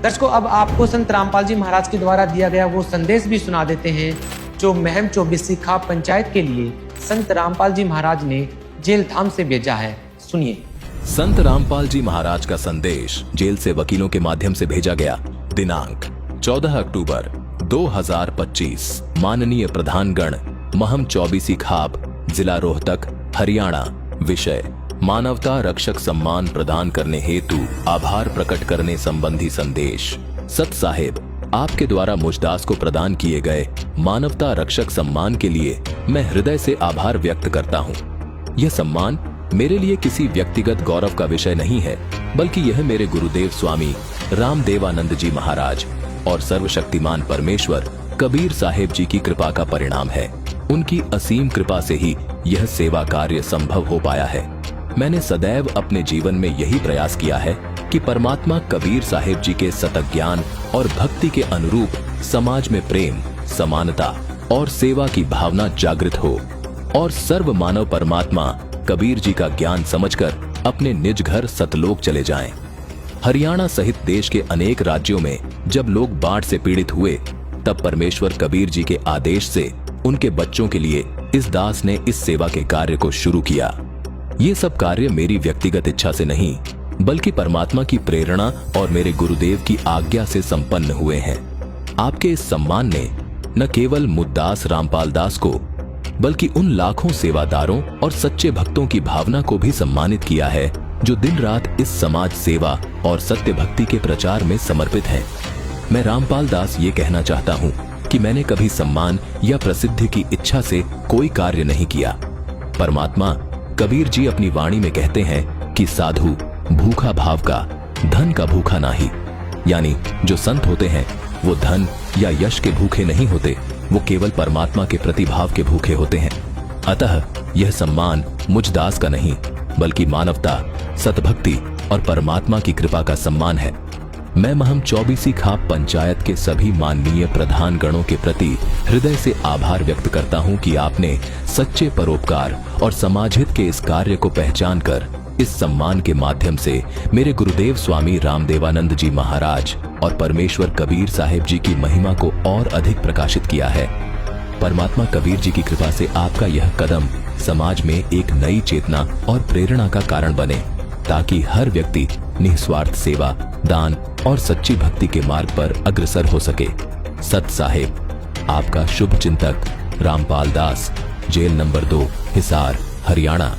दर्शकों, अब आपको संत रामपाल जी महाराज के द्वारा दिया गया वो संदेश भी सुना देते हैं जो महम 24 खाप पंचायत के लिए संत रामपाल जी महाराज ने जेल धाम से भेजा है। सुनिए। संत रामपाल जी महाराज का संदेश जेल से वकीलों के माध्यम से भेजा गया। दिनांक 14 अक्टूबर 2025। माननीय प्रधानगण, महम 24 खाप, जिला रोहतक, हरियाणा। विषय: मानवता रक्षक सम्मान प्रदान करने हेतु आभार प्रकट करने संबंधी संदेश। सत साहेब, आपके द्वारा मुझदास को प्रदान किए गए मानवता रक्षक सम्मान के लिए मैं हृदय से आभार व्यक्त करता हूँ। यह सम्मान मेरे लिए किसी व्यक्तिगत गौरव का विषय नहीं है, बल्कि यह मेरे गुरुदेव स्वामी रामदेवानंद जी महाराज और सर्वशक्तिमान परमेश्वर कबीर साहेब जी की कृपा का परिणाम है। उनकी असीम कृपा से ही यह सेवा कार्य संभव हो पाया है। मैंने सदैव अपने जीवन में यही प्रयास किया है कि परमात्मा कबीर साहेब जी के सतत ज्ञान और भक्ति के अनुरूप समाज में प्रेम, समानता और सेवा की भावना जागृत हो और सर्व मानव परमात्मा कबीर जी का ज्ञान समझकर अपने निज घर सतलोक चले जाएं। हरियाणा सहित देश के अनेक राज्यों में जब लोग बाढ़ से पीड़ित हुए, तब परमेश्वर कबीर जी के आदेश से उनके बच्चों के लिए इस दास ने इस सेवा के कार्य को शुरू किया। ये सब कार्य मेरी व्यक्तिगत इच्छा से नहीं, बल्कि परमात्मा की प्रेरणा और मेरे गुरुदेव की आज्ञा से संपन्न हुए हैं। आपके इस सम्मान ने न केवल मुद्दास रामपाल दास को, बल्कि उन लाखों सेवादारों और सच्चे भक्तों की भावना को भी सम्मानित किया है जो दिन रात इस समाज सेवा और सत्य भक्ति के प्रचार में समर्पित हैं। मैं रामपाल दास ये कहना चाहता हूँ कि मैंने कभी सम्मान या प्रसिद्धि की इच्छा से कोई कार्य नहीं किया। परमात्मा कबीर जी अपनी वाणी में कहते हैं कि साधु भूखा भाव का, धन का भूखा नाही। यानी जो संत होते हैं वो धन या यश के भूखे नहीं होते, वो केवल परमात्मा के प्रति भाव के भूखे होते हैं। अतः यह सम्मान मुझ दास का नहीं, बल्कि मानवता, सतभक्ति और परमात्मा की कृपा का सम्मान है। मैं महम 24 खाप पंचायत के सभी माननीय प्रधान गणों के प्रति हृदय से आभार व्यक्त करता हूं कि आपने सच्चे परोपकार और समाजहित के इस कार्य को पहचान कर इस सम्मान के माध्यम से मेरे गुरुदेव स्वामी रामदेवानंद जी महाराज और परमेश्वर कबीर साहेब जी की महिमा को और अधिक प्रकाशित किया है। परमात्मा कबीर जी की कृपा से आपका यह कदम समाज में एक नई चेतना और प्रेरणा का कारण बने, ताकि हर व्यक्ति निस्वार्थ सेवा, दान और सच्ची भक्ति के मार्ग पर अग्रसर हो सके। सत साहेब, आपका शुभ चिंतक रामपाल दास, जेल नंबर 2, हिसार, हरियाणा।